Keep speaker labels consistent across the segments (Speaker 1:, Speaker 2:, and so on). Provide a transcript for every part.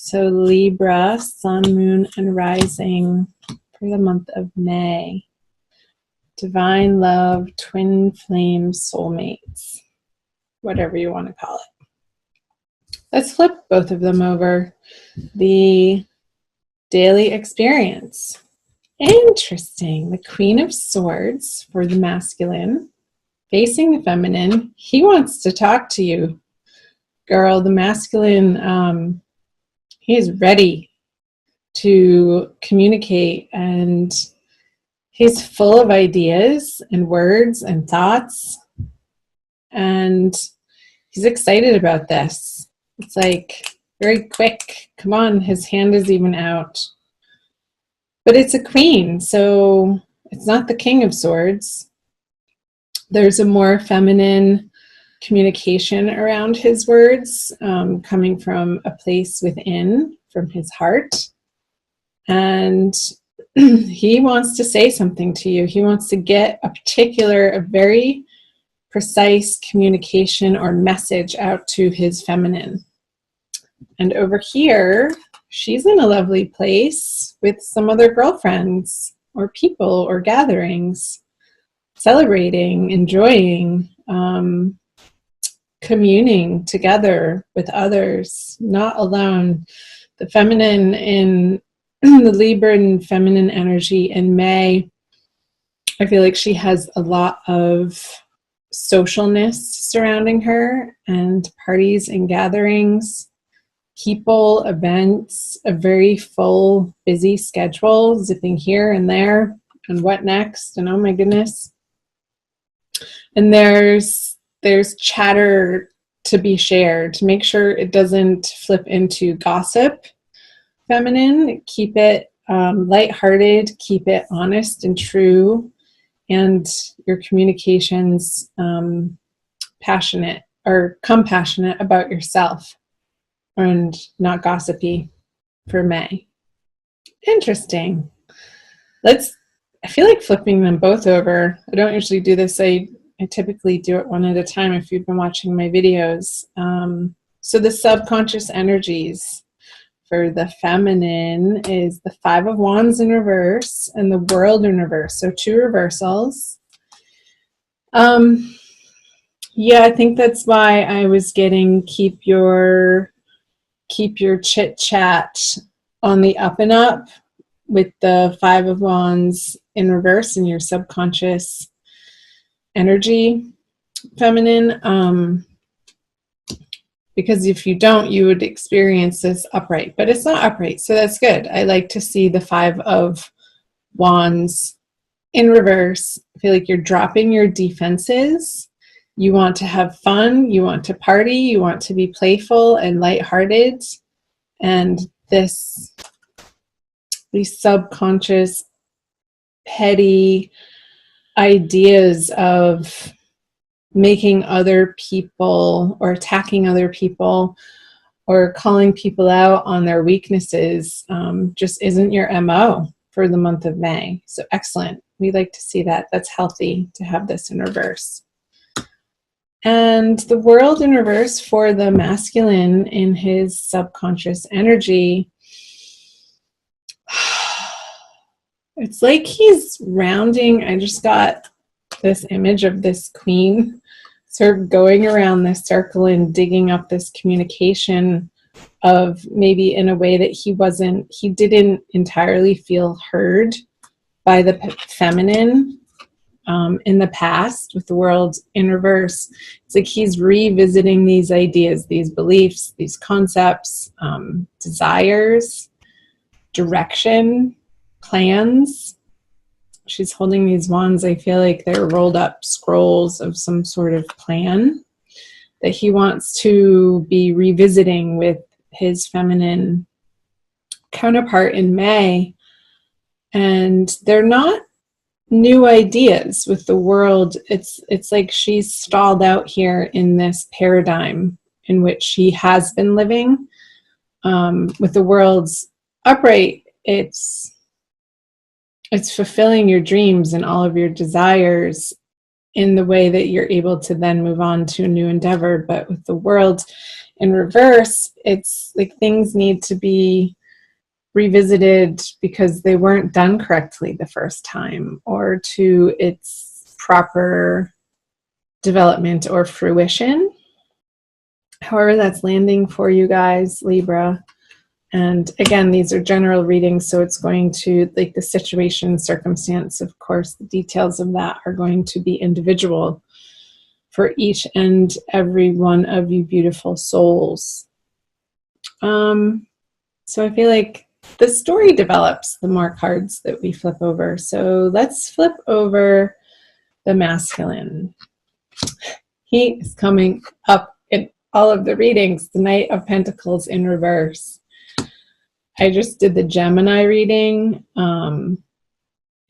Speaker 1: So Libra, sun, moon, and rising for the month of May. Divine love, twin flame, soulmates, whatever you want to call it. Let's flip both of them over. The daily experience. Interesting. The Queen of Swords for the masculine, facing the feminine. He wants to talk to you, girl. The masculine, he is ready to communicate, and he's full of ideas and words and thoughts, and he's excited about this. It's like very quick. Come on, his hand is even out. But it's a queen, so it's not the King of Swords. There's a more feminine communication around his words, coming from a place within, from his heart. And he wants to say something to you. He wants to get a very precise communication or message out to his feminine. And over here, she's in a lovely place with some other girlfriends or people or gatherings, celebrating, enjoying, communing together with others, not alone. The feminine in the Libra and feminine energy in May, I feel like she has a lot of socialness surrounding her, and parties and gatherings, people, events, a very full, busy schedule, zipping here and there, and what next, and oh my goodness. And there's chatter to be shared, to make sure it doesn't flip into gossip. Feminine, keep it lighthearted, keep it honest and true, and your communications passionate or compassionate about yourself, and not gossipy for May. Interesting. I feel like flipping them both over. I don't usually do this. I typically do it one at a time if you've been watching my videos. So the subconscious energies for the feminine is the Five of Wands in reverse and the World in reverse. So two reversals. Yeah, I think that's why I was getting keep your chit chat on the up and up with the Five of Wands in reverse in your subconscious energy, feminine. Because if you don't, you would experience this upright, but it's not upright, so that's good. I like to see the Five of Wands in reverse. I feel like you're dropping your defenses. You want to have fun, you want to party, you want to be playful and lighthearted, and these subconscious, petty ideas of making other people or attacking other people or calling people out on their weaknesses just isn't your MO for the month of May. So excellent. We like to see that. That's healthy to have this in reverse. And the World in reverse for the masculine in his subconscious energy. It's like he's rounding. I just got this image of this queen sort of going around this circle and digging up this communication of maybe in a way that he didn't entirely feel heard by the feminine in the past with the World in reverse. It's like he's revisiting these ideas, these beliefs, these concepts, desires, direction, plans. She's holding these wands. I feel like they're rolled up scrolls of some sort of plan that he wants to be revisiting with his feminine counterpart in May. And they're not new ideas with the World. It's like she's stalled out here in this paradigm in which she has been living. With the World's upright, it's fulfilling your dreams and all of your desires in the way that you're able to then move on to a new endeavor. But with the World in reverse, it's like things need to be revisited because they weren't done correctly the first time, or to its proper development or fruition. However that's landing for you guys, Libra. And again, these are general readings, so it's going to, like the situation, circumstance, of course, the details of that are going to be individual for each and every one of you beautiful souls. So I feel like the story develops the more cards that we flip over. So let's flip over the masculine. He is coming up in all of the readings, the Knight of Pentacles in reverse. I just did the Gemini reading, and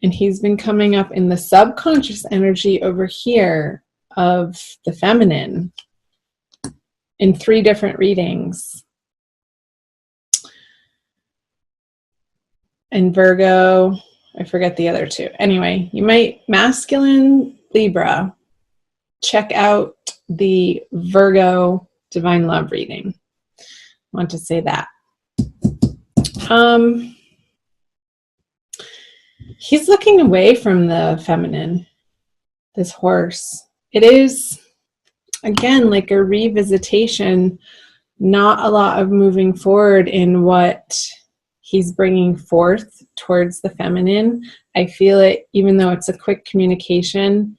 Speaker 1: he's been coming up in the subconscious energy over here of the feminine in 3 different readings. And Virgo, I forget the other 2. Anyway, you might, masculine Libra, check out the Virgo Divine Love reading. I want to say that. He's looking away from the feminine, this horse. It is, again, like a revisitation, not a lot of moving forward in what he's bringing forth towards the feminine. I feel it, even though it's a quick communication,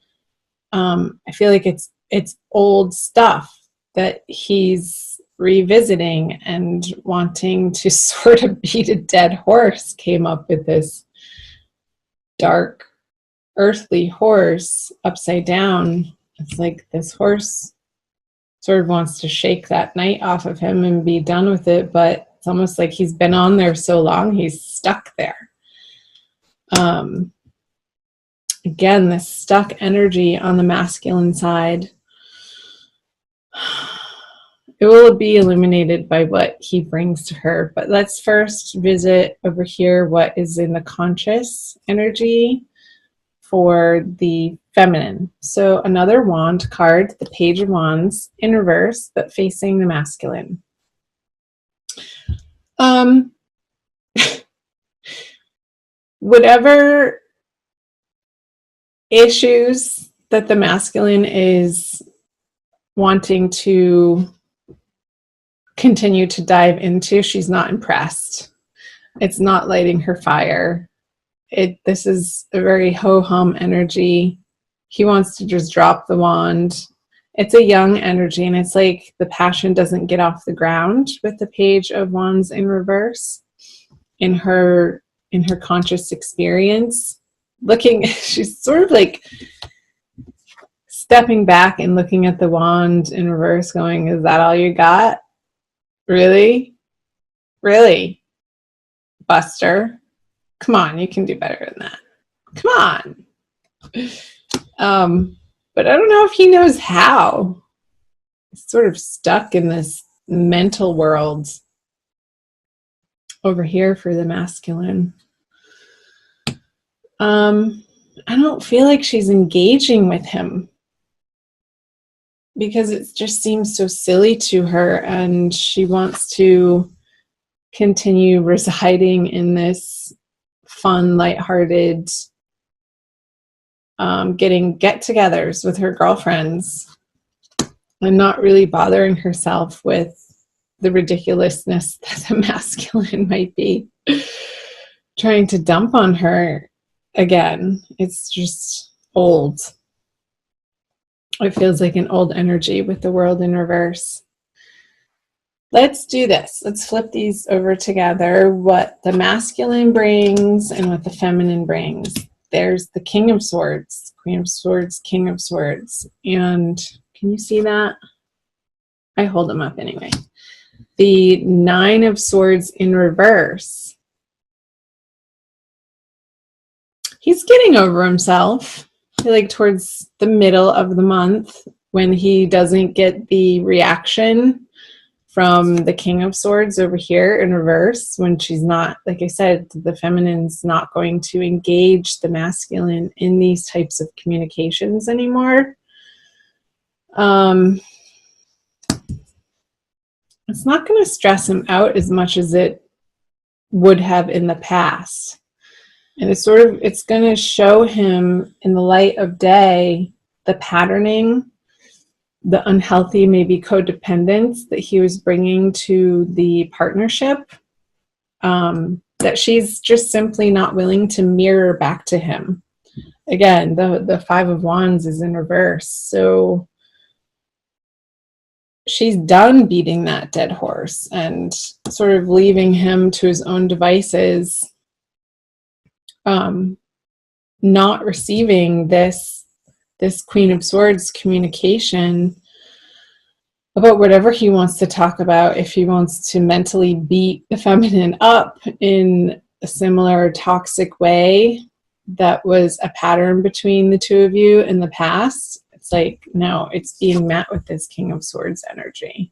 Speaker 1: I feel like it's old stuff that he's revisiting and wanting to sort of beat a dead horse. Came up with this dark earthly horse upside down. It's like this horse sort of wants to shake that knight off of him and be done with it, but it's almost like he's been on there so long he's stuck there. Again, this stuck energy on the masculine side, it will be illuminated by what he brings to her. But let's first visit over here what is in the conscious energy for the feminine. So another wand card, the Page of Wands in reverse, but facing the masculine. Whatever issues that the masculine is wanting to continue to dive into, she's not impressed. It's not lighting her fire. This is a very ho-hum energy. He wants to just drop the wand. It's a young energy, and it's like the passion doesn't get off the ground with the Page of Wands in reverse in her conscious experience. She's sort of like stepping back and looking at the wand in reverse going, is that all you got? Really? Really? Buster? Come on, you can do better than that. Come on. But I don't know if he knows how. He's sort of stuck in this mental world over here for the masculine. I don't feel like she's engaging with him because it just seems so silly to her, and she wants to continue residing in this fun, lighthearted, getting get-togethers with her girlfriends and not really bothering herself with the ridiculousness that the masculine might be trying to dump on her again. It's just old. It feels like an old energy with the world in reverse. Let's do this. Let's flip these over together. What the masculine brings and what the feminine brings. There's the King of Swords, Queen of Swords, King of Swords. And can you see that? I hold them up anyway. The Nine of Swords in reverse. He's getting over himself. I feel like towards the middle of the month, when he doesn't get the reaction from the King of Swords over here in reverse, when she's not, like I said, the feminine's not going to engage the masculine in these types of communications anymore. it's not going to stress him out as much as it would have in the past. And it's going to show him in the light of day the patterning, the unhealthy, maybe codependence that he was bringing to the partnership, that she's just simply not willing to mirror back to him. Again, the Five of Wands is in reverse. So she's done beating that dead horse and sort of leaving him to his own devices, not receiving this Queen of Swords communication about whatever he wants to talk about. If he wants to mentally beat the feminine up in a similar toxic way that was a pattern between the two of you in the past, it's like, no, it's being met with this King of Swords energy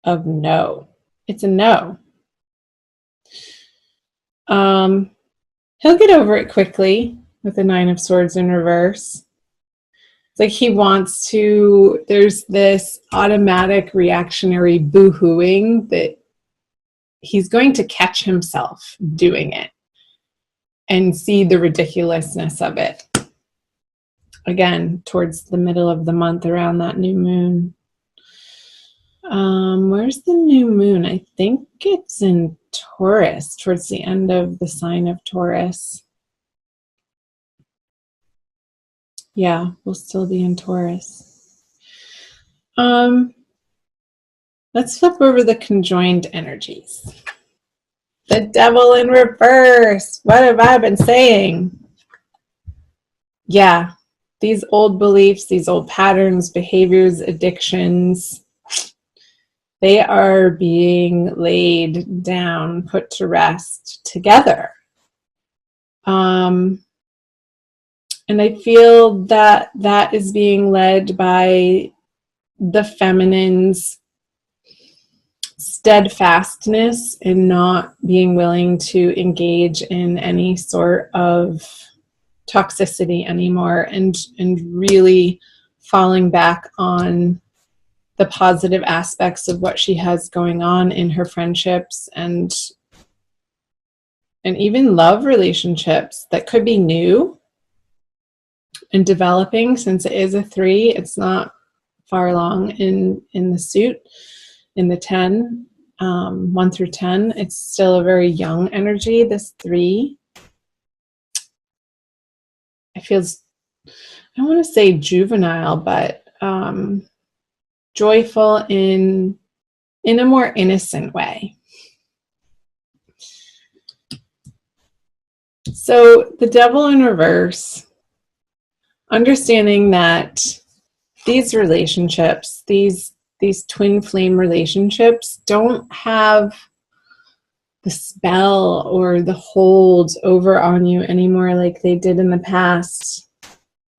Speaker 1: of no. It's a no. He'll get over it quickly with the Nine of Swords in reverse. It's like he wants to, there's this automatic reactionary boo-hooing that he's going to catch himself doing it and see the ridiculousness of it. Again, towards the middle of the month, around that new moon. Where's the new moon? I think it's in Taurus, towards the end of the sign of Taurus. Yeah, we'll still be in Taurus. Let's flip over the conjoined energies. The Devil in reverse. What have I been saying? Yeah, these old beliefs, these old patterns, behaviors, addictions, they are being laid down, put to rest together. And I feel that that is being led by the feminine's steadfastness in not being willing to engage in any sort of toxicity anymore, and really falling back on the positive aspects of what she has going on in her friendships and even love relationships that could be new and developing. Since it is a 3, it's not far along in the suit, in the 10, 1 through 10. It's still a very young energy, this 3. It feels, I don't want to say juvenile, but joyful in a more innocent way. So the Devil in reverse, understanding that these relationships, these twin flame relationships, don't have the spell or the hold over on you anymore like they did in the past,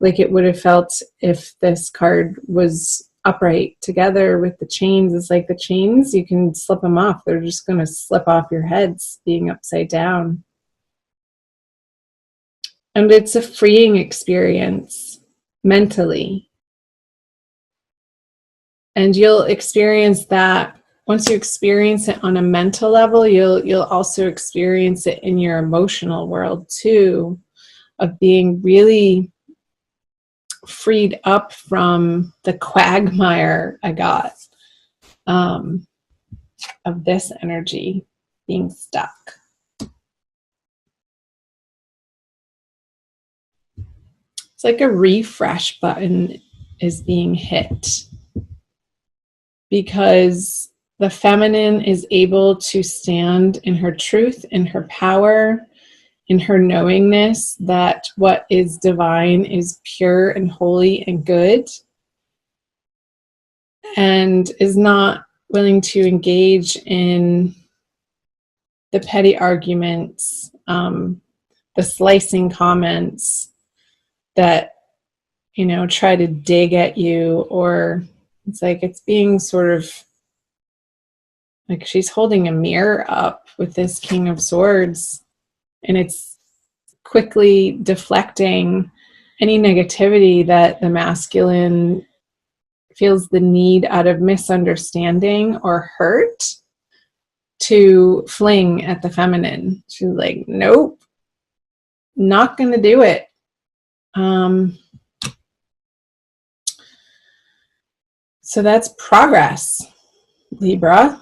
Speaker 1: like it would have felt if this card was upright together with the chains. It's like the chains, you can slip them off. They're just going to slip off your heads being upside down. And it's a freeing experience mentally. And you'll experience that. Once you experience it on a mental level, you'll also experience it in your emotional world too, of being really freed up from the quagmire I got of this energy being stuck. It's like a refresh button is being hit, because the feminine is able to stand in her truth, in her power, in her knowingness that what is divine is pure and holy and good, and is not willing to engage in the petty arguments, the slicing comments that, you know, try to dig at you. Or it's like it's being sort of like she's holding a mirror up with this King of Swords, and it's quickly deflecting any negativity that the masculine feels the need out of misunderstanding or hurt to fling at the feminine. She's like, nope, not going to do it. So that's progress, Libra.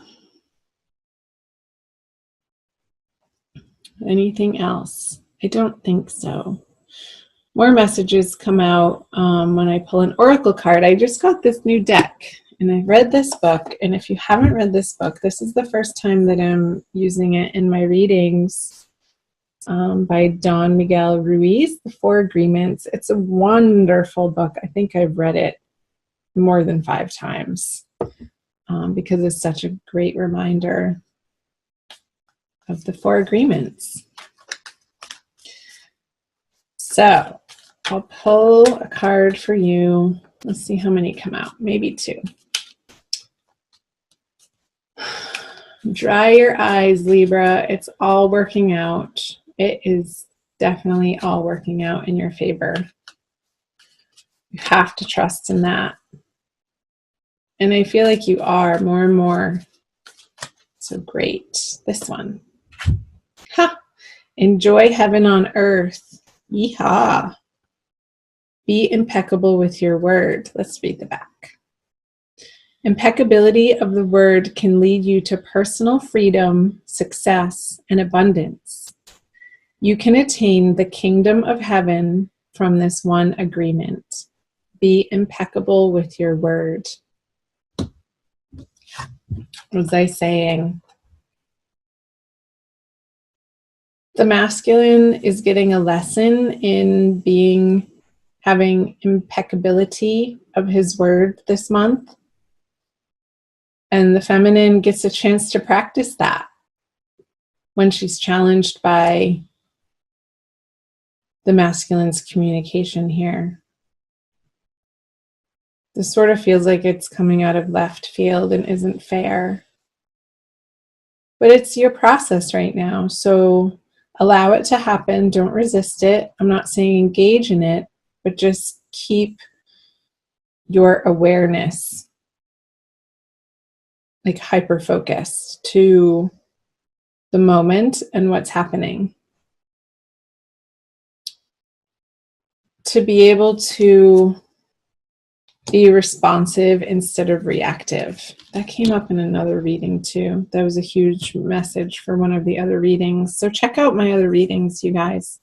Speaker 1: Anything else? I don't think so. More messages come out when I pull an oracle card. I just got this new deck and I read this book. And if you haven't read this book, this is the first time that I'm using it in my readings, by Don Miguel Ruiz, The Four Agreements. It's a wonderful book. I think I've read it more than 5 times because it's such a great reminder of the 4 agreements. So I'll pull a card for you. Let's see how many come out. Maybe 2. Dry your eyes, Libra. It's all working out. It is definitely all working out in your favor. You have to trust in that. And I feel like you are more and more. So great. This one. Ha! Enjoy heaven on earth. Yeehaw. Be impeccable with your word. Let's read the back. Impeccability of the word can lead you to personal freedom, success, and abundance. You can attain the kingdom of heaven from this one agreement. Be impeccable with your word. What was I saying? The masculine is getting a lesson in having impeccability of his word this month. And the feminine gets a chance to practice that when she's challenged by the masculine's communication here. This sort of feels like it's coming out of left field and isn't fair. But it's your process right now, so allow it to happen. Don't resist it. I'm not saying engage in it, but just keep your awareness like hyper-focused to the moment and what's happening. To be able to be responsive instead of reactive. That came up in another reading too. That was a huge message for one of the other readings. So check out my other readings, you guys.